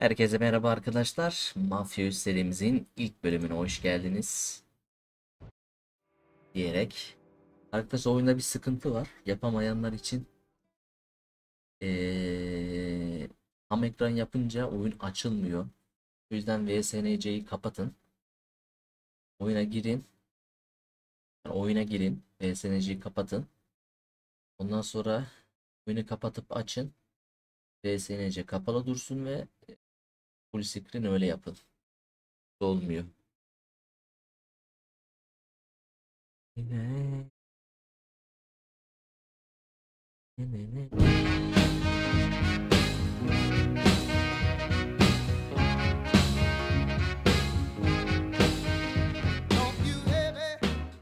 Herkese merhaba arkadaşlar. Mafya serimizin ilk bölümüne hoş geldiniz. Diyerek. Arkadaşlar oyunda bir sıkıntı var. Yapamayanlar için tam ekran yapınca oyun açılmıyor. O yüzden VSNC'yi kapatın. Oyuna girin. Yani oyuna girin. VSNC'yi kapatın. Ondan sonra oyunu kapatıp açın. VSNC kapalı dursun ve full screen öyle yapın. Olmuyor.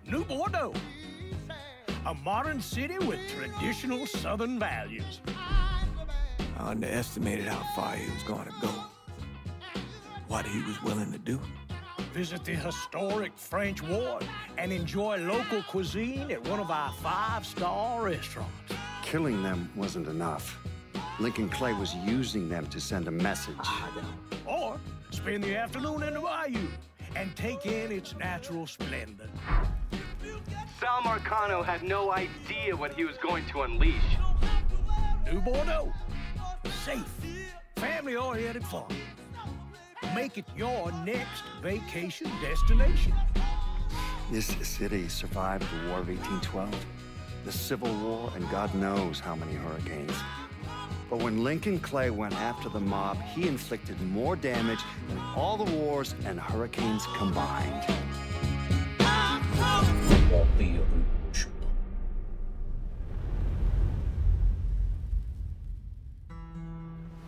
New Bordeaux, a modern city with traditional Southern values. I underestimated how far he was going to go. What he was willing to do. Visit the historic French Ward and enjoy local cuisine at one of our five-star restaurants. Killing them wasn't enough. Lincoln Clay was using them to send a message. Or spend the afternoon in the bayou and take in its natural splendor. Sal Marcano had no idea what he was going to unleash. New Bordeaux, safe, family-oriented fun. Make it your next vacation destination. This city survived the War of 1812, the Civil War, and God knows how many hurricanes. But when Lincoln Clay went after the mob, he inflicted more damage than all the wars and hurricanes combined.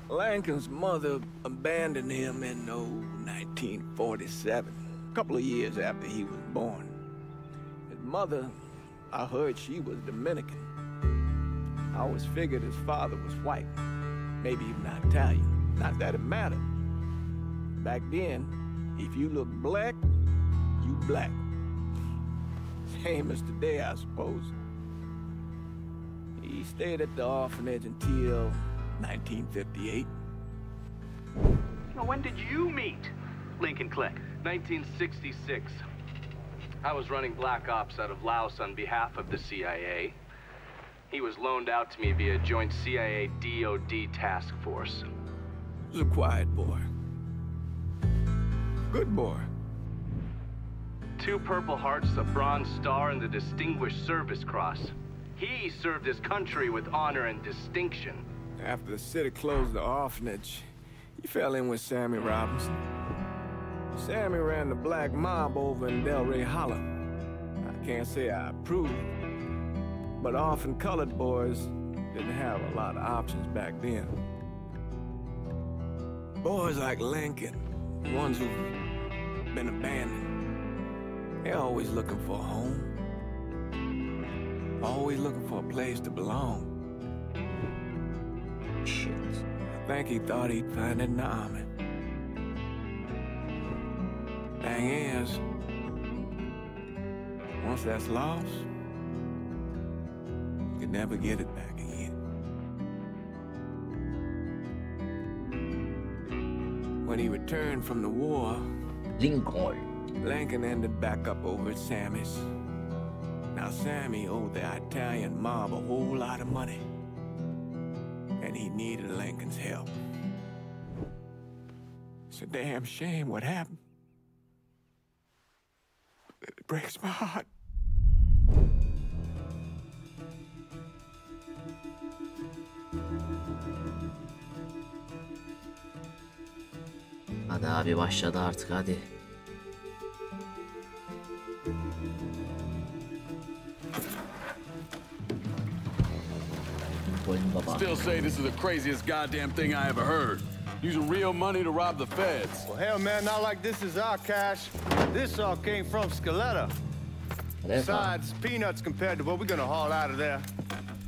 Lincoln's mother abandoned him in 1947, a couple of years after he was born. His mother, I heard she was Dominican. I always figured his father was white, maybe even Italian. Not that it mattered. Back then, if you look black, you black. Same as today, I suppose. He stayed at the orphanage until 1958. Now, when did you meet Lincoln Clay? 1966. I was running black ops out of Laos on behalf of the CIA. He was loaned out to me via joint CIA-DOD task force. He was a quiet boy. Good boy. 2 Purple Hearts, a Bronze Star, and the Distinguished Service Cross. He served his country with honor and distinction. After the city closed the orphanage, he fell in with Sammy Robinson. Sammy ran the black mob over in Delray Hollow. I can't say I approved, but orphan colored boys didn't have a lot of options back then. Boys like Lincoln, the ones who've been abandoned, they're always looking for a home. Always looking for a place to belong. Shit. I think he thought he'd find it in the army. Thing is, once that's lost, you can never get it back again. When he returned from the war, Lincoln ended back up over at Sammy's. Now Sammy owed the Italian mob a whole lot of money, and he needed Lincoln's help. It's a damn shame what happened. It breaks my heart. Hadi abi başladı artık hadi. Oyun baba. Still say this is the craziest goddamn thing I ever heard. Using real money to rob the feds. Well, hell, man, not like this is our cash. This all came from Scaletta. Besides, peanuts compared to what we're gonna haul out of there.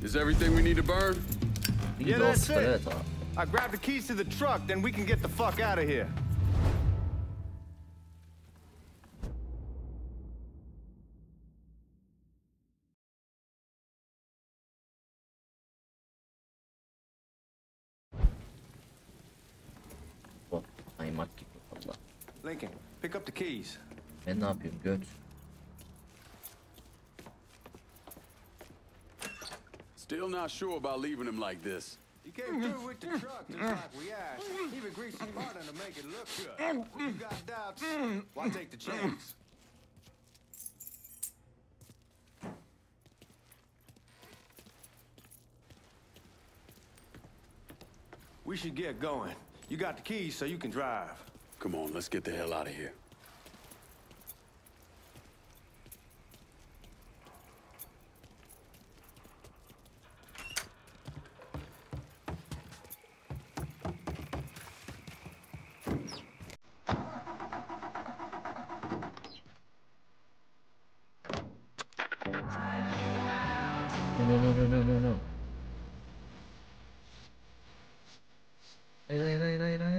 Is everything we need to burn? Yeah, that's it. I grabbed the keys to the truck, then we can get the fuck out of here. Kaymak gibi valla. Lincoln, pick up the keys. Ben ne yapıyorum göt? Still not sure about leaving him like this. You came through with the truck just like we asked. Even greased the partner to make it look good. If you got doubts, why take the chance? We should get going. You got the keys so you can drive. Come on, let's get the hell out of here. No.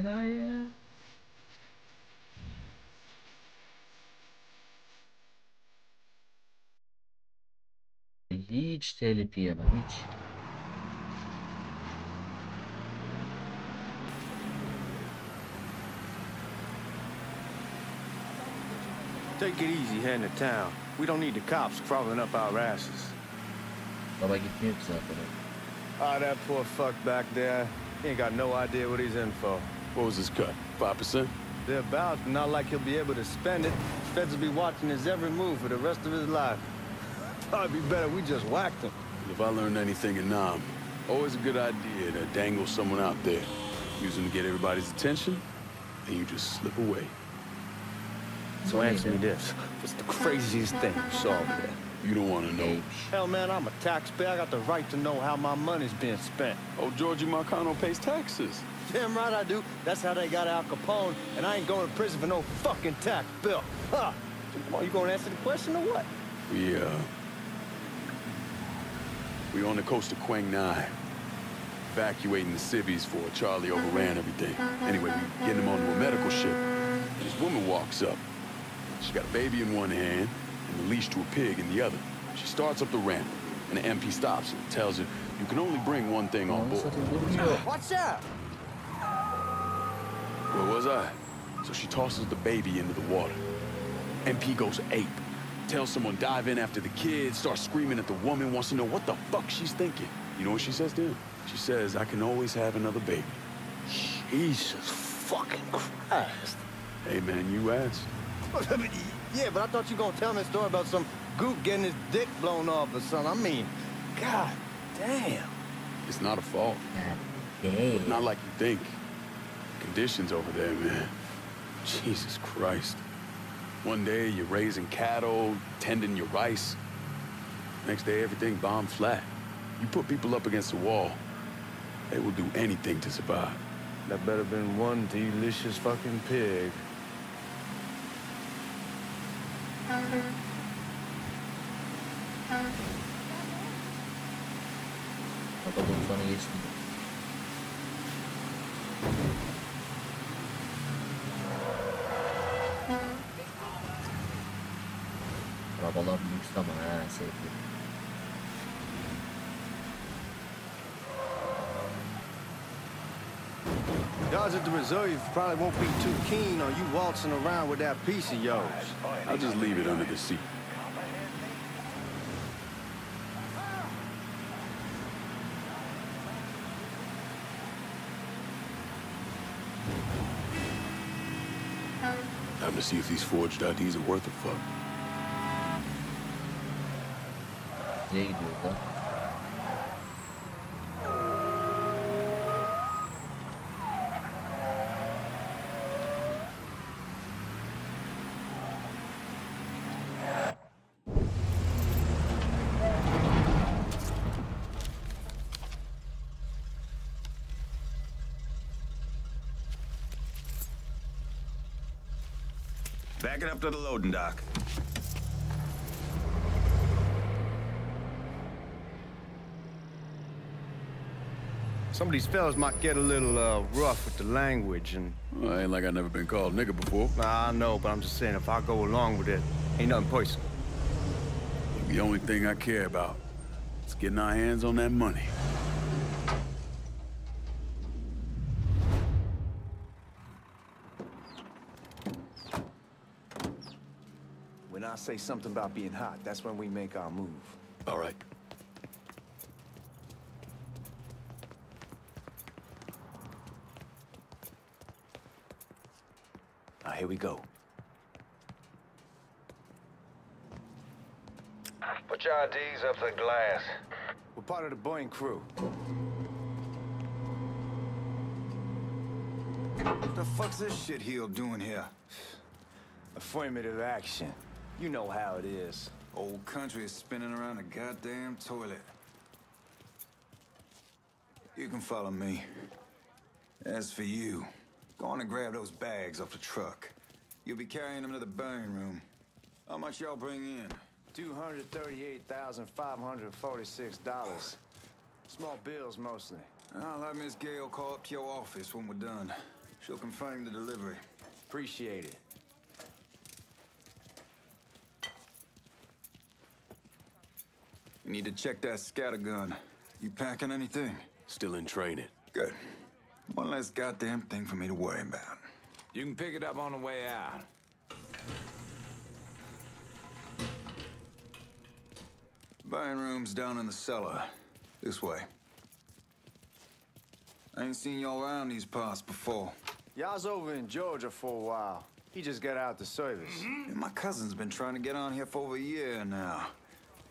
Hayır. Hiç telif yemem hiç. Take it easy heading to town. We don't need the cops crawling up our asses. Baba gitmiyor ki zaten. Ah, that poor fuck back there. He ain't got no idea what he's in for. What was his cut? 5%? Thereabouts, but not like he'll be able to spend it. Feds will be watching his every move for the rest of his life. Probably be better we just whacked him. If I learned anything in Nam, always a good idea to dangle someone out there. Use them to get everybody's attention, and you just slip away. So answer me this. What's the craziest thing you saw over there? You don't want to know. Hell, man, I'm a taxpayer. I got the right to know how my money's being spent. Oh, Georgie Marcano pays taxes. Damn right I do. That's how they got Al Capone, and I ain't going to prison for no fucking tax bill. Huh? Come on, you gonna answer the question or what? We on the coast of Quang Nai, evacuating the civvies for Charlie overran everything. Anyway, we getting him onto a medical ship. This woman walks up. She got a baby in one hand and the leash to a pig in the other. She starts up the ramp, and the MP stops and tells her, you can only bring one thing on board. What's that? Where was I? So she tosses the baby into the water. MP goes ape. Tells someone dive in after the kid, starts screaming at the woman, wants to know what the fuck she's thinking. You know what she says to him? She says, I can always have another baby. Jesus fucking Christ. Hey man, you asked. Yeah, but I thought you were gonna tell me a story about some gook getting his dick blown off or something. I mean, god damn. It's not a fault. Damn. Not like you think. Conditions over there, man. Jesus Christ. One day you're raising cattle, tending your rice. Next day everything bombed flat. You put people up against the wall, they will do anything to survive. That better been one delicious fucking pig. Bakalım sonra geçti. Arabalar lüks ama he sevdim. Guys at the reserve probably won't be too keen on you waltzing around with that piece of yours. I'll just leave it under the seat. Time to see if these forged IDs are worth a fuck. Nereye gidiyoruz lan? Back it up to the loading dock. Some of these fellas might get a little rough with the language, and Well, ain't like I never been called nigga before. I know, but I'm just saying if I go along with it, ain't nothing personal. The only thing I care about is getting our hands on that money. and I say something about being hot, that's when we make our move. All right. Now, here we go. Put your IDs up to the glass. We're part of the Boeing crew. What the fuck's this shitheel doing here? Affirmative action. You know how it is. Old country is spinning around a goddamn toilet. You can follow me. As for you, go on and grab those bags off the truck. You'll be carrying them to the burn room. How much y'all bring in? $238,546. Small bills, mostly. I'll have Miss Gale call up to your office when we're done. She'll confirm the delivery. Appreciate it. You need to check that scattergun. You packing anything? Still in training. Good. One less goddamn thing for me to worry about. You can pick it up on the way out. Buying room's down in the cellar. This way. I ain't seen y'all around these parts before. Y'all's over in Georgia for a while. He just got out the service. And my cousin's been trying to get on here for over a year now.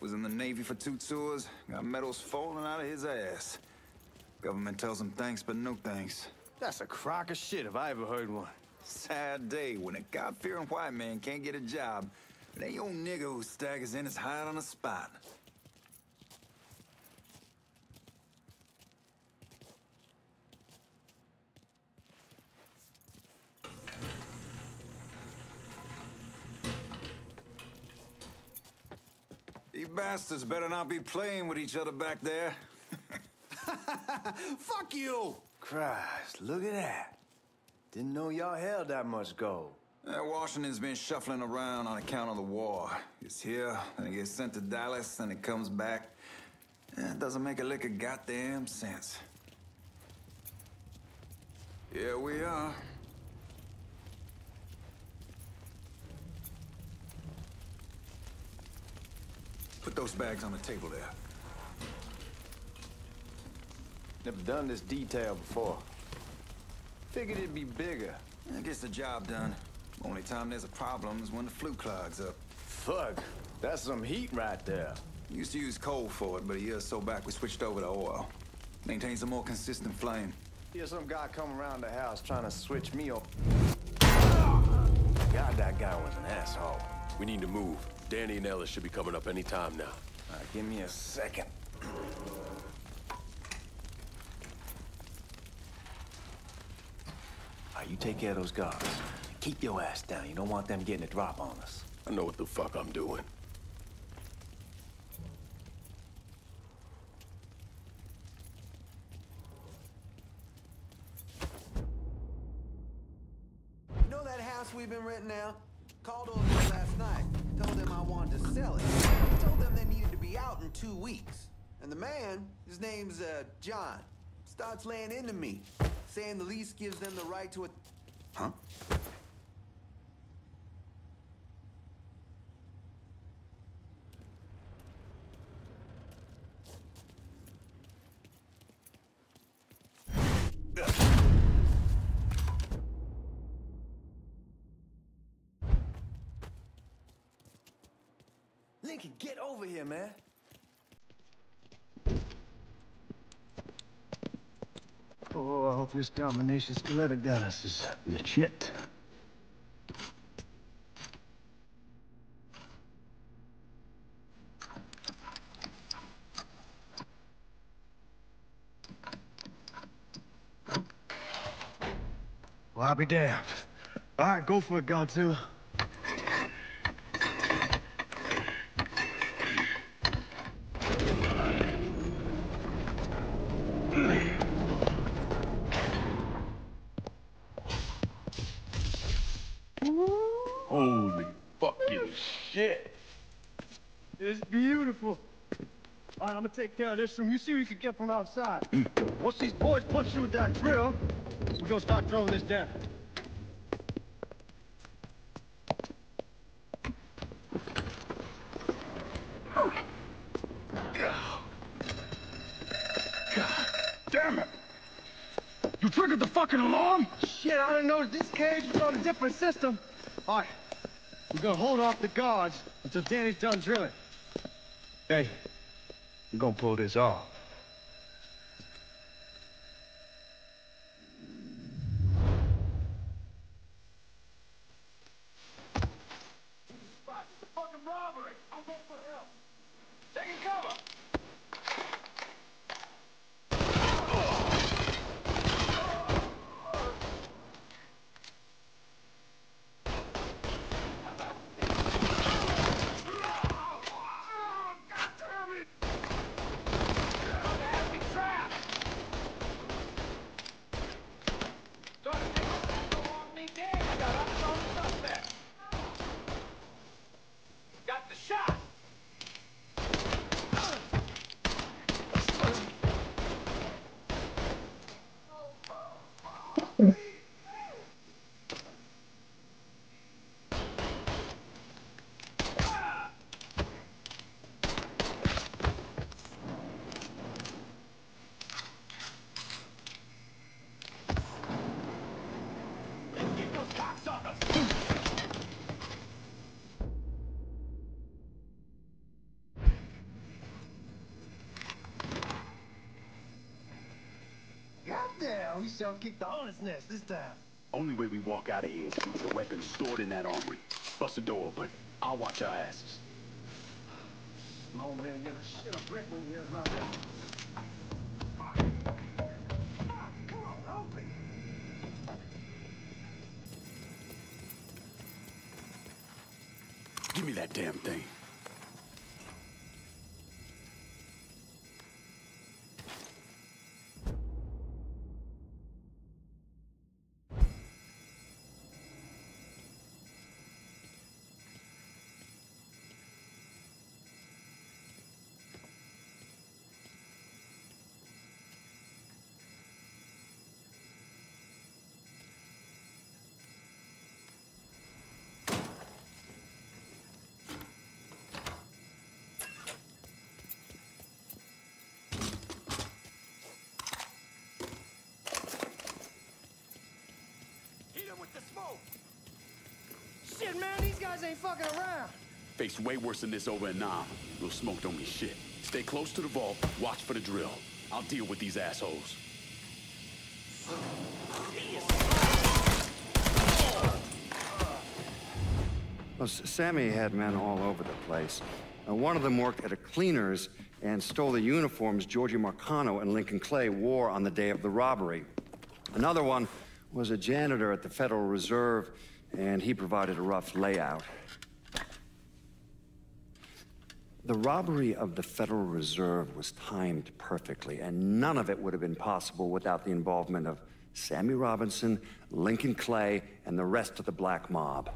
Was in the Navy for 2 tours, got medals falling out of his ass. Government tells him thanks, but no thanks. That's a crock of shit if I ever heard one. Sad day when a God-fearing white man can't get a job, but any old nigga who staggers in is hired on the spot. You bastards better not be playing with each other back there. Fuck you! Christ, look at that. Didn't know y'all held that much gold. Washington's been shuffling around on account of the war. It's here, then it gets sent to Dallas, then it comes back. It doesn't make a lick of goddamn sense. Here we are. Put those bags on the table there. Never done this detail before. Figured it'd be bigger. It gets the job done. Only time there's a problem is when the flue clogs up. Fuck, that's some heat right there. Used to use coal for it, but a year or so back we switched over to oil. Maintains a more consistent flame. Here's some guy come around the house trying to switch me up. God, that guy was an asshole. We need to move. Danny and Ellis should be coming up any time now. All right, give me a second. All right, you take care of those guards. Keep your ass down. You don't want them getting a drop on us. I know what the fuck I'm doing. You know that house we've been renting out? Called over there last night. Told them I wanted to sell it. Told them they needed to be out in 2 weeks. And the man, his name's John, starts laying into me, saying the lease gives them the right to a... Huh? Lincoln, get over here, man. Oh, I hope this domination stiletto got us is legit. Well, I'll be damned. All right, go for it, Godzilla. Holy fucking shit. It's beautiful. All right, I'm gonna take care of this room. You see what you can get from outside. Once these boys punch you with that drill, we're gonna start throwing this down. fucking alarm? Shit, I didn't know this cage was on a different system. All right, we're gonna hold off the guards until Danny's done drilling. Hey, we're gonna pull this off. Fucking robbery! I'm going for help. Taking cover. Goddamn, we shall kick the hornet's nest this time. Only way we walk out of here is with the weapons stored in that armory. Bust the door open. I'll watch our asses. Oh man, get a shit a brick when you hear about that. Come on, help me. Give me that damn thing. With the smoke. Shit, man, these guys ain't fucking around. Faced way worse than this over in Nam. Little smoke don't mean shit. Stay close to the vault, watch for the drill. I'll deal with these assholes. Well, Sammy had men all over the place. One of them worked at a cleaner's and stole the uniforms Georgie Marcano and Lincoln Clay wore on the day of the robbery. Another one was a janitor at the Federal Reserve, and he provided a rough layout. The robbery of the Federal Reserve was timed perfectly, and none of it would have been possible without the involvement of Sammy Robinson, Lincoln Clay, and the rest of the black mob.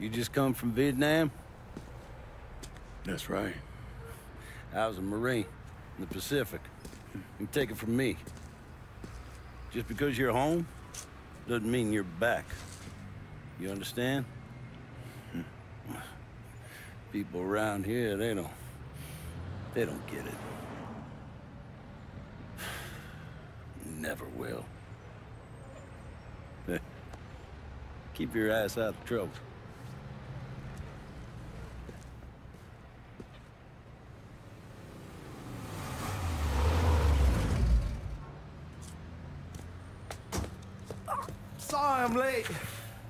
You just come from Vietnam? That's right. I was a Marine in the Pacific. You take it from me. Just because you're home doesn't mean you're back. You understand? People around here, they don't get it. Never will. Keep your ass out of trouble. Sorry I'm late.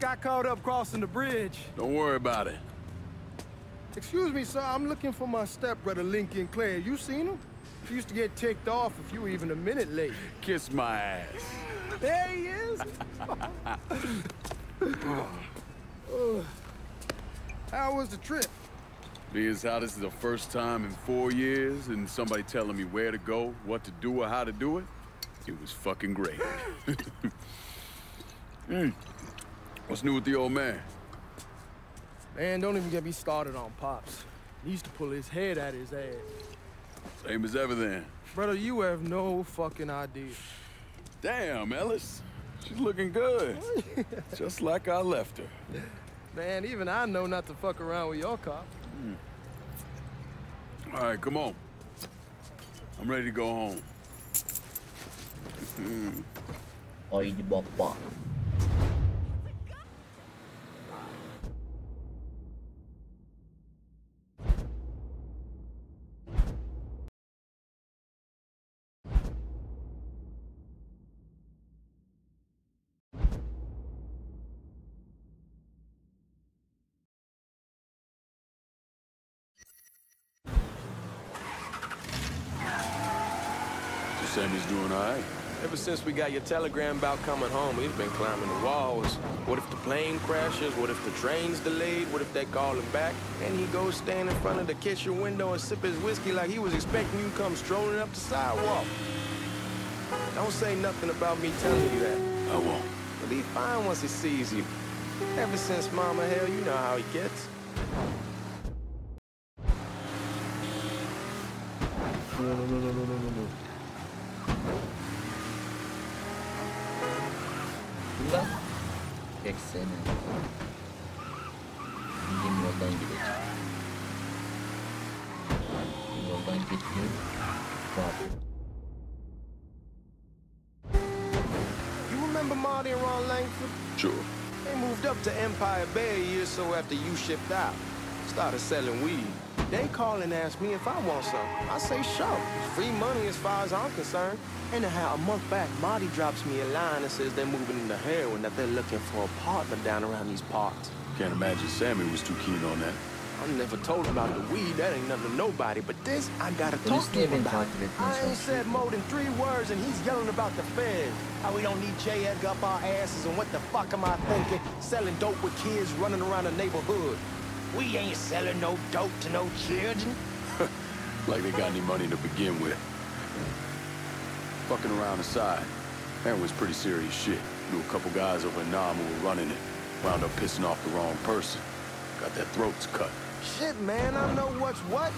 Got caught up crossing the bridge. Don't worry about it. Excuse me, sir. I'm looking for my stepbrother, Lincoln Clay. You seen him? He used to get ticked off if you were even a minute late. Kiss my ass. There he is. How was the trip? Being as how this is the first time in 4 years and somebody telling me where to go, what to do, or how to do it, it was fucking great. What's new with the old man? Man, don't even get me started on Pops. He used to pull his head out his ass. Same as ever then. Brother, you have no fucking idea. Damn, Ellis. She's looking good. Just like I left her. Man, even I know not to fuck around with your cop. All right, come on. I'm ready to go home. Haydi baba. Sammy's doing all right. Ever since we got your telegram about coming home, we've been climbing the walls. What if the plane crashes? What if the train's delayed? What if they call him back? And he goes stand in front of the kitchen window and sip his whiskey like he was expecting you to come strolling up the sidewalk. Don't say nothing about me telling you that. I won't. But he's fine once he sees you. Ever since Mama Hell, you know how he gets. Burada ekseni. Bildiğim yoldan gideceğim. Yoldan gidiyor. Var. You remember Marty and Ron Langford? Sure. They moved up to Empire Bay a year or so after you shipped out. Started selling weed. They call and ask me if I want some. I say sure. Free money as far as I'm concerned. Anyhow, a month back, Marty drops me a line and says they're moving into heroin, that they're looking for a partner down around these parts. Can't imagine Sammy was too keen on that. I never told him about the weed, that ain't nothing to nobody, but this, I gotta talk to him about. I ain't said more than 3 words and he's yelling about the feds. How we don't need J. Edgar up our asses, and what the fuck am I thinking? Selling dope with kids running around the neighborhood. We ain't selling no dope to no children. Like they got any money to begin with. Fucking around aside, that was pretty serious shit. Knew a couple guys over in Nam who were running it. Wound up pissing off the wrong person. Got their throats cut. Shit, man, I know what's what.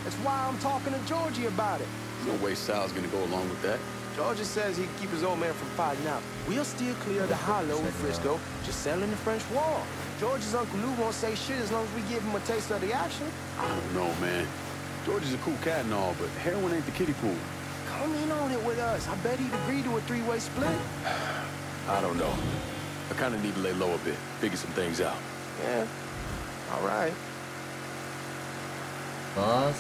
That's why I'm talking to Georgie about it. There's no way Sal's gonna go along with that. Georgie says he'd keep his old man from fighting out. We'll still clear the hollow in Frisco, just selling the French wall. George's Uncle Lou won't say shit as long as we give him a taste of the action. I don't know, man. George is a cool cat and all, but heroin ain't the kiddie pool. Come in on it with us. I bet he'd agree to a 3-way split. I don't know. I kind of need to lay low a bit, figure some things out. Yeah, all right. Bas.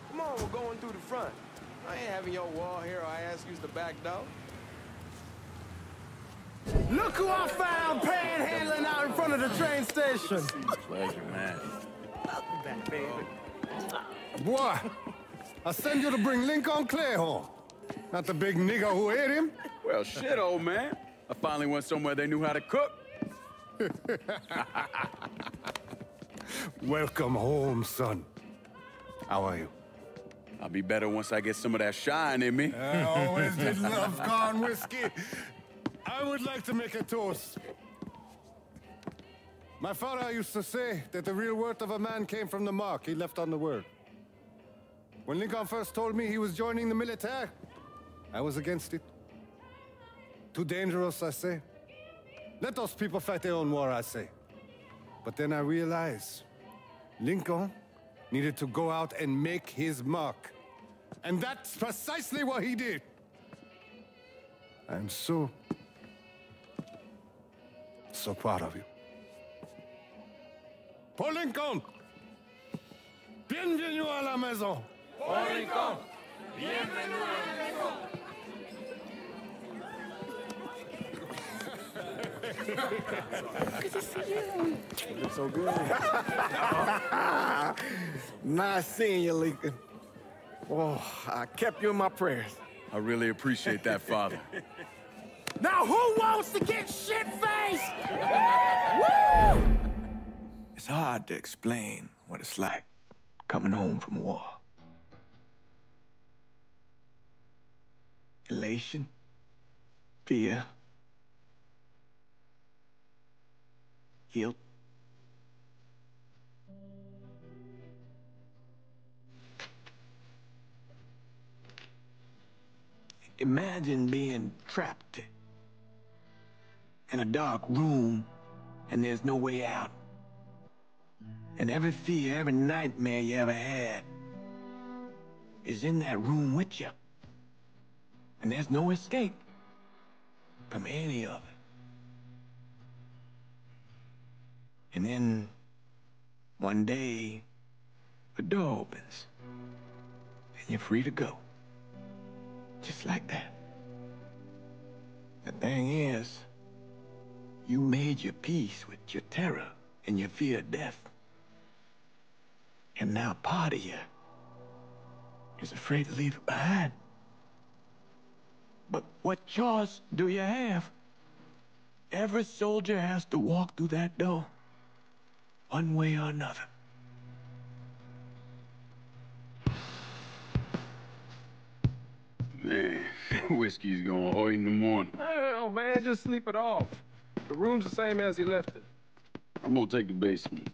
Come on, we're going through the front. I ain't having your wall here or I ask use the back door. Look who I found panhandling out in front of the train station. Pleasure, man. Welcome back, baby. Boy, I send you to bring Lincoln Clay home. Not the big nigger who ate him. Well, shit, old man. I finally went somewhere they knew how to cook. Welcome home, son. How are you? I'll be better once I get some of that shine in me. I always did love corn whiskey. I would like to make a toast. My father used to say that the real worth of a man came from the mark he left on the world. When Lincoln first told me he was joining the military, I was against it. Too dangerous, I say. Let those people fight their own war, I say. But then I realized Lincoln needed to go out and make his mark. And that's precisely what he did. I'm so proud of you. Paul Lincoln! Bienvenue à la maison! Paul Lincoln, bienvenue à la maison. Good to see you. It's so good. Nice seeing you, Lincoln. Oh, I kept you in my prayers. I really appreciate that, Father. Now who wants to get shit-faced? Woo! It's hard to explain what it's like coming home from war. Elation, fear, He'll... Imagine being trapped in a dark room and there's no way out. And every fear, every nightmare you ever had is in that room with you. And there's no escape from any of it. And then one day, the door opens and you're free to go. Just like that. The thing is, you made your peace with your terror and your fear of death. And now part of you is afraid to leave it behind. But what choice do you have? Every soldier has to walk through that door, one way or another. Man, whiskey's gonna hurt in the morning. Hell, man, just sleep it off. The room's the same as he left it. I'm gonna take the basement.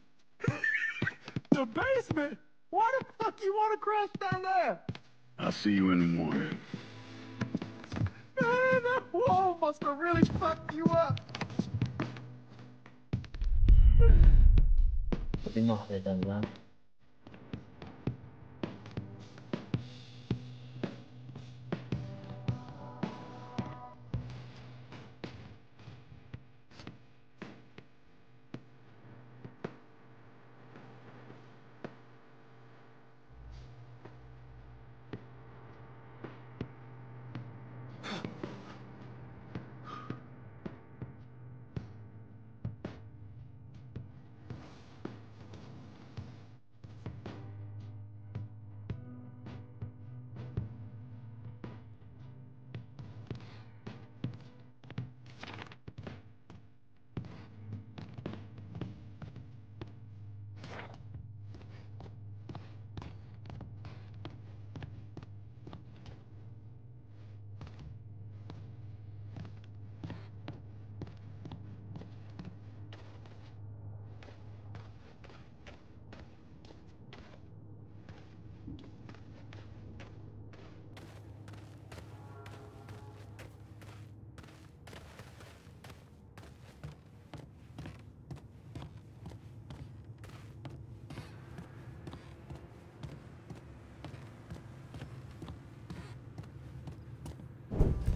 The basement? Why the fuck you want to crash down there? I'll see you in the morning. Man, that wall must have really fucked you up. Bir mahveder lan.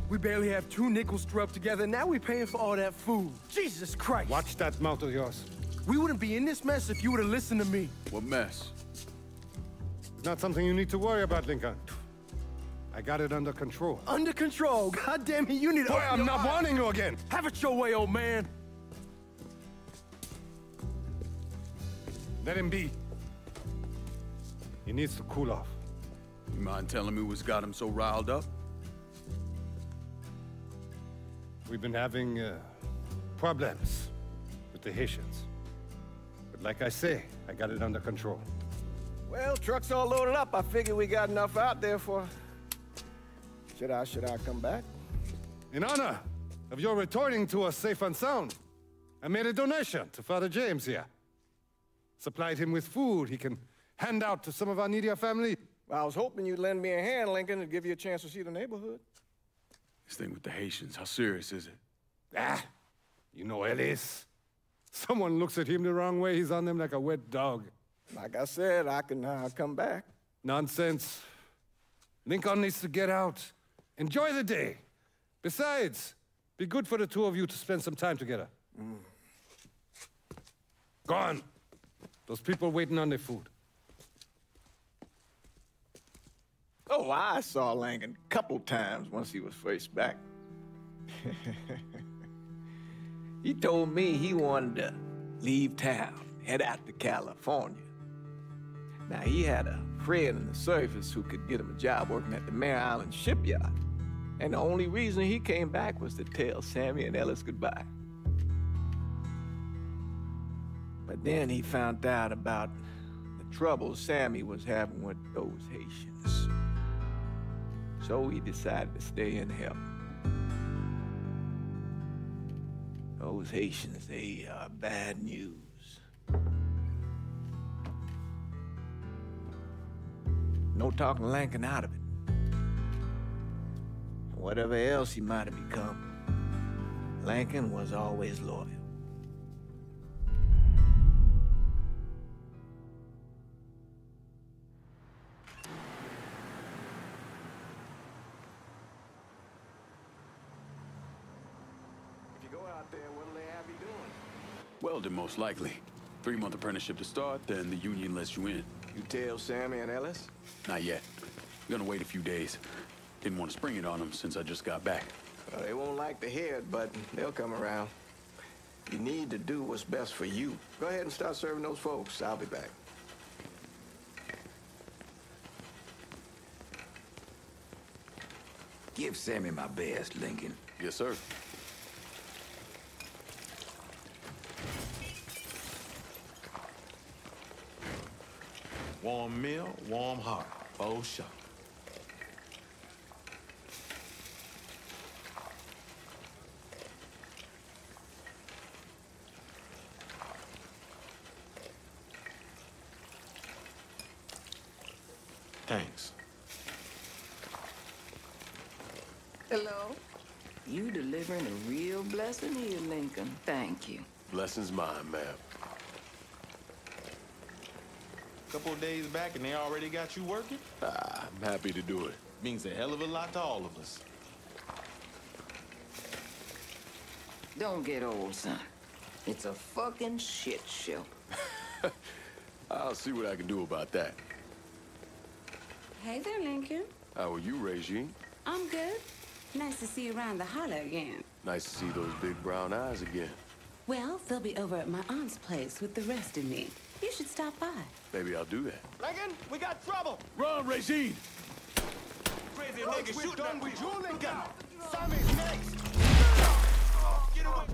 We barely have 2 nickels to rub together. Now we're paying for all that food. Jesus Christ. Watch that mouth of yours. We wouldn't be in this mess if you would have listened to me. What mess? It's not something you need to worry about, Lincoln. I got it under control. Under control? God damn it, you need to... Boy, I'm not warning you again. Have it your way, old man. Let him be. He needs to cool off. You mind telling me what's got him so riled up? We've been having problems with the Haitians. But like I say, I got it under control. Well, truck's all loaded up. I figure we got enough out there for... Should I come back? In honor of your returning to us safe and sound, I made a donation to Father James here. Supplied him with food he can hand out to some of our needier family. Well, I was hoping you'd lend me a hand, Lincoln, and give you a chance to see the neighborhood. This thing with the Haitians, how serious is it? Ah, you know Ellis. Someone looks at him the wrong way, he's on them like a wet dog. Like I said, I can come back. Nonsense. Lincoln needs to get out. Enjoy the day. Besides, be good for the two of you to spend some time together. Go on. Those people waiting on their food. Oh, I saw Lincoln a couple times once he was first back. He told me he wanted to leave town, head out to California. Now, he had a friend in the service who could get him a job working at the Mare Island shipyard. And the only reason he came back was to tell Sammy and Ellis goodbye. But then he found out about the trouble Sammy was having with those Haitians. So he decided to stay and help. Those Haitians, they are bad news. No talking Lincoln out of it. Whatever else he might have become, Lincoln was always loyal. Welding, most likely. 3-month apprenticeship to start, then the union lets you in. You tell Sammy and Ellis? Not yet. I'm gonna wait a few days. Didn't want to spring it on them since I just got back. Well, they won't like the head, but they'll come around. You need to do what's best for you. Go ahead and start serving those folks. I'll be back. Give Sammy my best, Lincoln. Yes, sir. Warm meal, warm heart. Oh, sure. Thanks. Hello. You delivering a real blessing here, Lincoln. Thank you. Blessing's mine, ma'am. Couple of days back and they already got you working? I'm happy to do it. Means a hell of a lot to all of us. Don't get old, son. It's a fucking shit show. I'll see what I can do about that. Hey there, Lincoln. How are you, Regine? I'm good. Nice to see you around the holler again. Nice to see those big brown eyes again. Well, they'll be over at my aunt's place with the rest of me. You should stop by. Maybe I'll do that. Lincoln, we got trouble! Run, Regine! Crazy nigga shooting done with you, Lincoln! Sammy's next! Get away!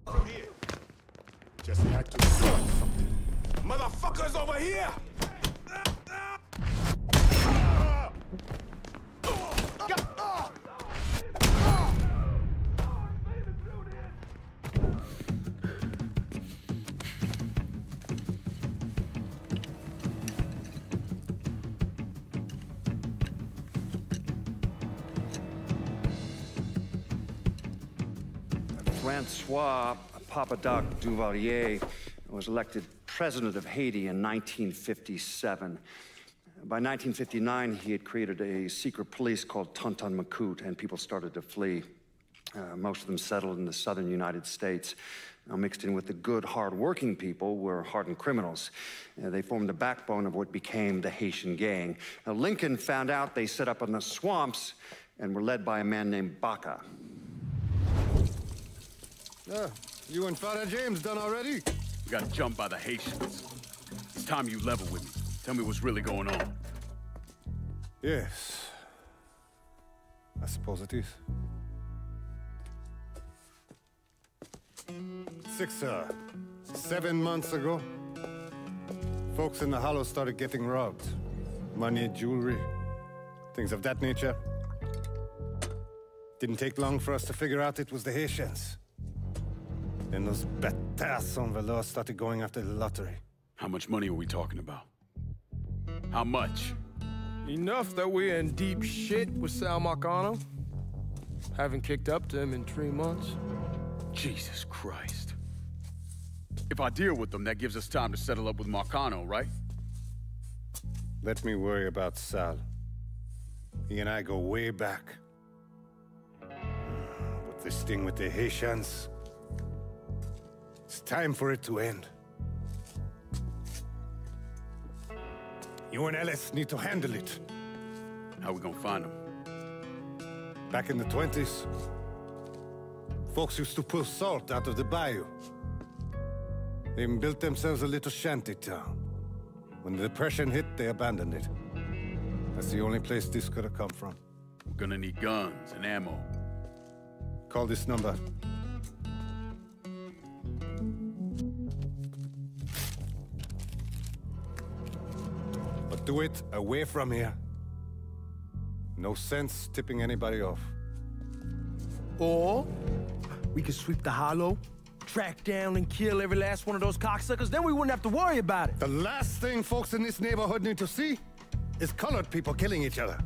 From here. Just had to start something. Motherfuckers over here! Francois Papadoc Duvalier was elected president of Haiti in 1957. By 1959, he had created a secret police called Tonton Macoute, and people started to flee. Most of them settled in the southern United States. Now, mixed in with the good, hard-working people were hardened criminals. They formed the backbone of what became the Haitian gang. Now, Lincoln found out they set up in the swamps and were led by a man named Baca. You and Father James done already? We got jumped by the Haitians. It's time you level with me. Tell me what's really going on. Yes. I suppose it is. 7 months ago, folks in the Hollow started getting robbed. Money, jewelry, things of that nature. Didn't take long for us to figure out it was the Haitians. Then those bâtards en velours started going after the lottery. How much money are we talking about? How much? Enough that we're in deep shit with Sal Marcano. Haven't kicked up to him in 3 months. Jesus Christ. If I deal with them, that gives us time to settle up with Marcano, right? Let me worry about Sal. He and I go way back. But this thing with the Haitians, it's time for it to end. You and Ellis need to handle it. How we gonna find them? Back in the 20s, folks used to pull salt out of the bayou. They even built themselves a little shanty town. When the Depression hit, they abandoned it. That's the only place this could have come from. We're gonna need guns and ammo. Call this number. But do it away from here. No sense tipping anybody off. Or We could sweep the hollow, track down and kill every last one of those cocksuckers, then we wouldn't have to worry about it. The last thing folks in this neighborhood need to see is colored people killing each other.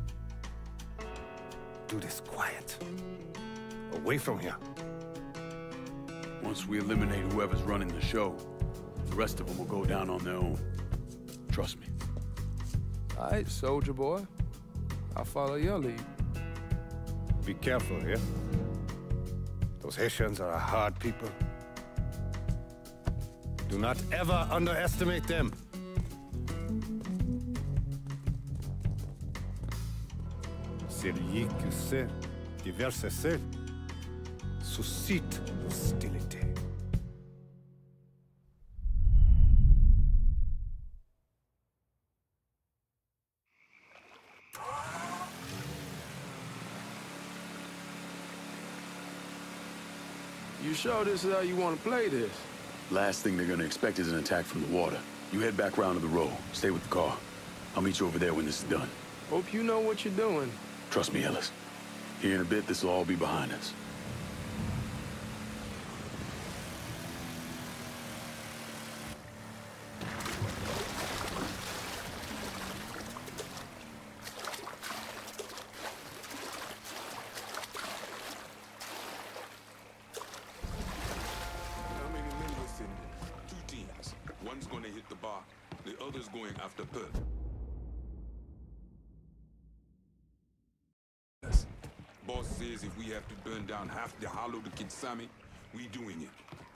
Do this quiet. Away from here. Once we eliminate whoever's running the show, the rest of them will go down on their own. Trust me. All right, soldier boy. I'll follow your lead. Be careful, yeah? Those Haitians are a hard people. Do not ever underestimate them. Celui qui sait qui verse sel suscite l'hostilité. You sure this is how you want to play this? Last thing they're gonna expect is an attack from the water. You head back round to the road. Stay with the car. I'll meet you over there when this is done. Hope you know what you're doing. Trust me, Ellis. Here in a bit, this will all be behind us. If we have to burn down half the hollow to kid Sammy, we doing it.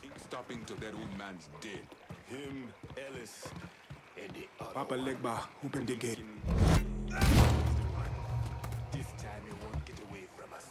Ain't stopping till that old man's dead. Him, Ellis, and the other Papa Legba, open the gate. This time he won't get away from us.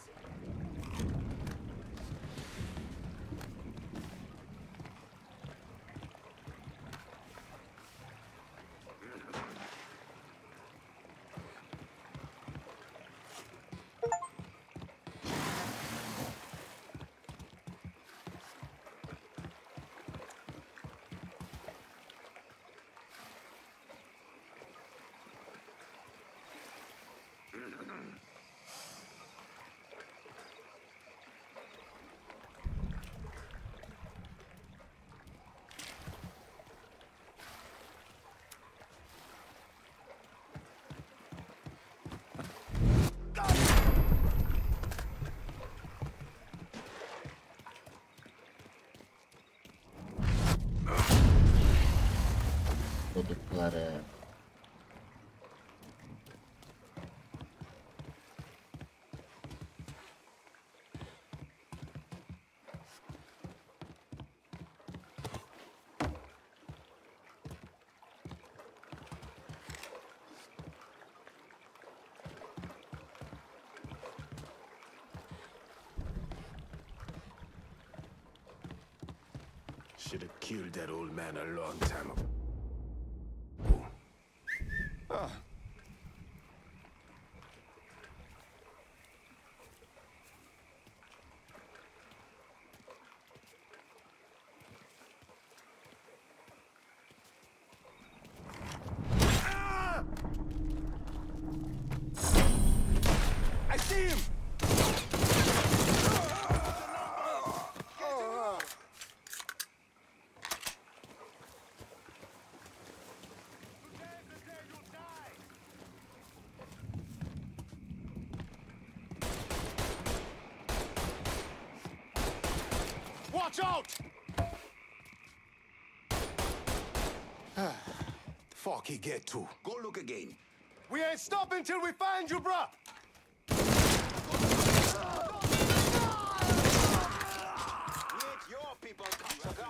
Aldıkları. Should have killed that old man a long time ago. I see him! Watch out! The fuck he get to? Go look again. We ain't stopping till we find you, bruh! Your people, cocksucker.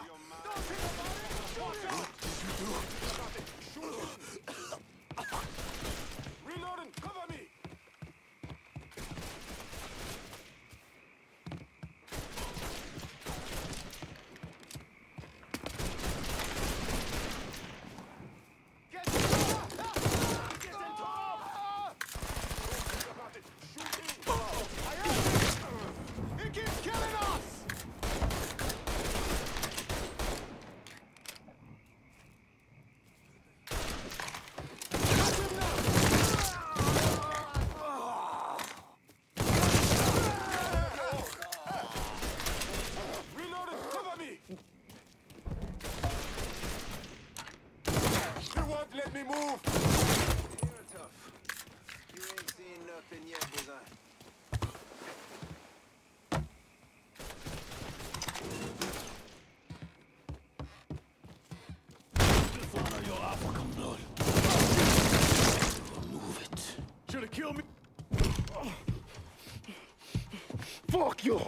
Reloading, cover me! let me move! You're tough. You ain't seen nothing yet, design. Dishonor your African blood. Remove it. Should have killed me. Fuck you!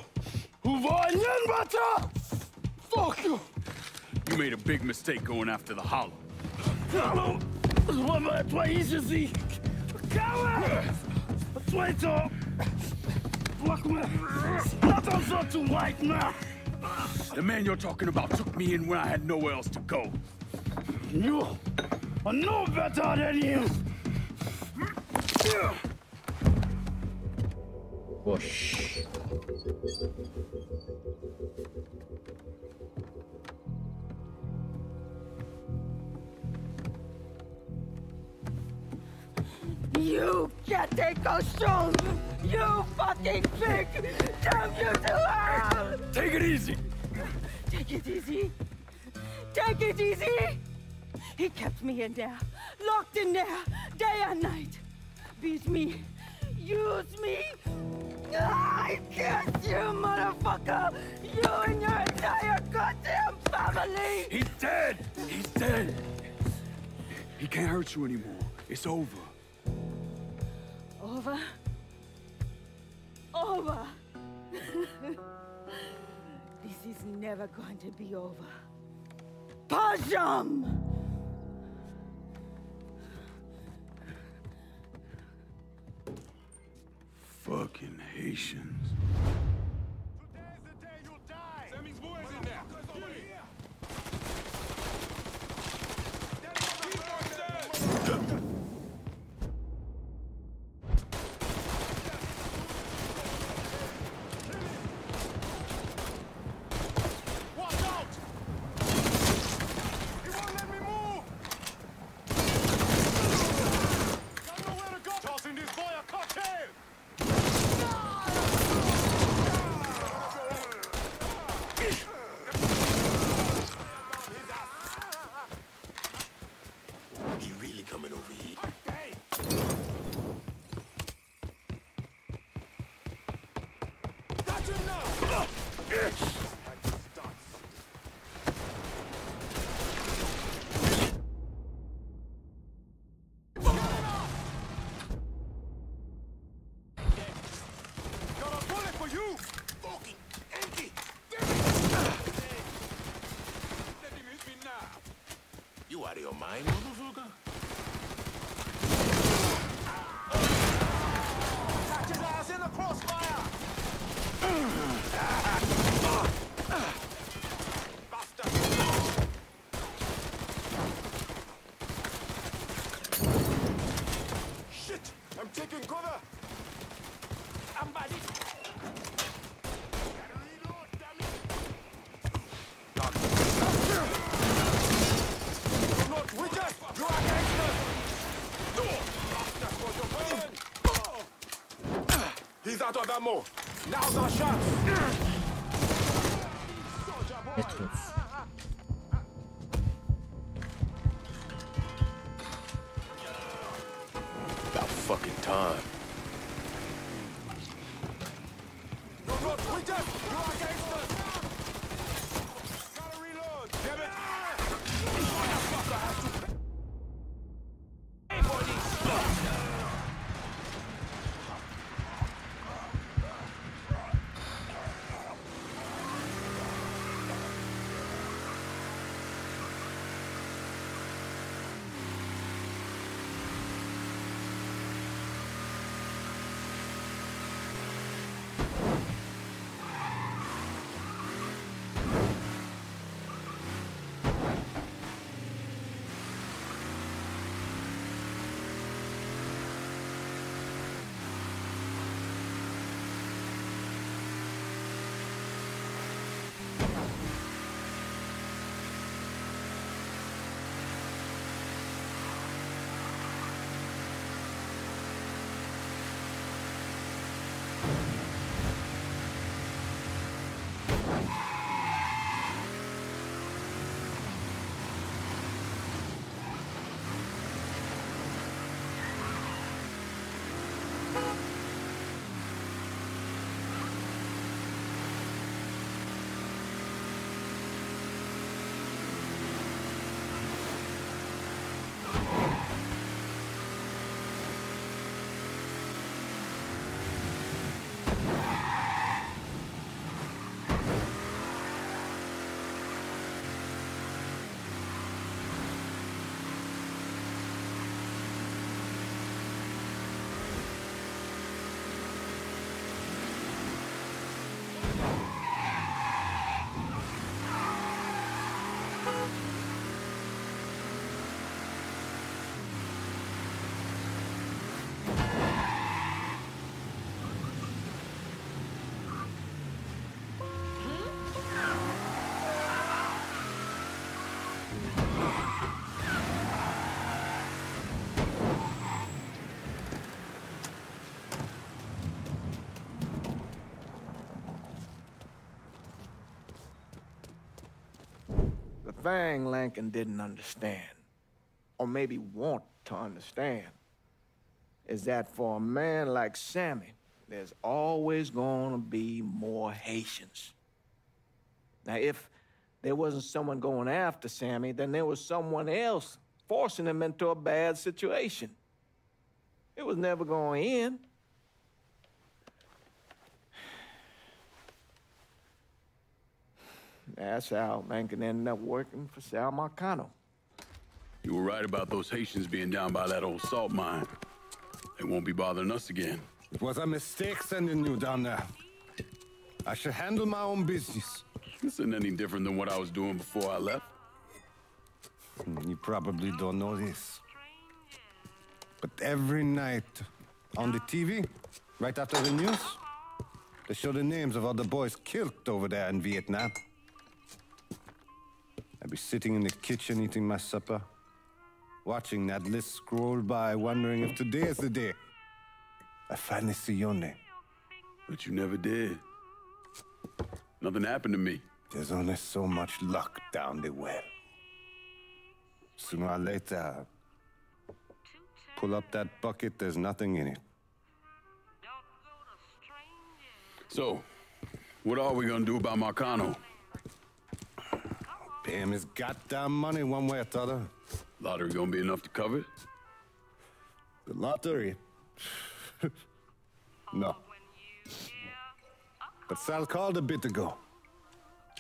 Fuck you! You made a big mistake going after the Hollow. Hollow! Toi ici! Coward! Traitor! Attention to white man! The man you're talking about took me in when I had nowhere else to go. You are no better than him! Boş. You can't take those stones! You fucking pig! Damn you to hell! Take it easy! Take it easy! Take it easy! He kept me in there, locked in there, day and night. Beat me, use me. I curse you, motherfucker! You and your entire goddamn family! He's dead! He's dead! He can't hurt you anymore. It's over. Over? Over! This is never going to be over. Pajam! Fucking Haitians. Today's the day you'll die! Sammy's boys in there! Over here! Watch out! He won't let me move! Got nowhere to go! Tossing this boy a cocktail! He really coming over here. Got you now! Got a bullet for you! Fucking empty! Let him hit me now! You out of your mind, motherfucker? Catch his ass in the crossfire! Bastard! Shit! I'm taking cover! I'm body! Gotta reload, damn it! You're not with us! You are gangsters! Bastard for your burn! He's out of ammo! Now's our shot! Metros. About fucking time. You're not with us! You are gangsters! Gotta reload! Damn it! Motherfucker has to pay for this! thing Lincoln didn't understand, or maybe want to understand, is that for a man like Sammy, there's always gonna be more Haitians. Now, if there wasn't someone going after Sammy, then there was someone else forcing him into a bad situation. It was never going to end. That's how Lincoln ended up working for Sal Marcano. You were right about those Haitians being down by that old salt mine. They won't be bothering us again. It was a mistake sending you down there. I should handle my own business. This isn't any different than what I was doing before I left. You probably don't know this. But every night on the TV, right after the news, they show the names of all the boys killed over there in Vietnam. I'd be sitting in the kitchen eating my supper, watching that list scroll by, wondering if today is the day I finally see your name. But you never did. Nothing happened to me. There's only so much luck down the well. Sooner or later, pull up that bucket, there's nothing in it. So, what are we gonna do about Marcano? Pay him his goddamn money one way or the other. Lottery gonna be enough to cover it? The lottery? No. But Sal called a bit ago.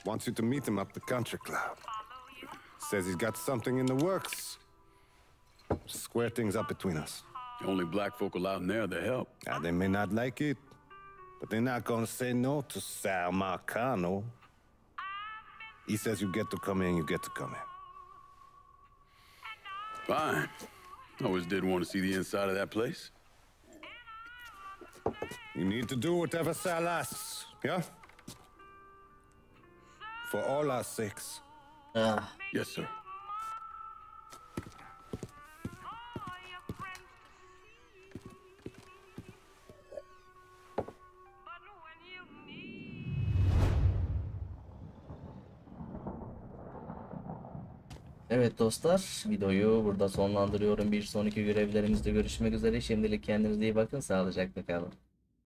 Wants you to meet him up the country club. Says he's got something in the works. Square things up between us. The only black folk allowed in there to help. Now, they may not like it, but they're not gonna say no to Sal Marcano. He says you get to come in, you get to come in. Fine. I always did want to see the inside of that place. You need to do whatever Sal asks, yeah? For all our sakes. Yes, sir. Evet dostlar, videoyu burada sonlandırıyorum. Bir sonraki görevlerimizde görüşmek üzere. Şimdilik kendinize iyi bakın, sağlıcakla kalın.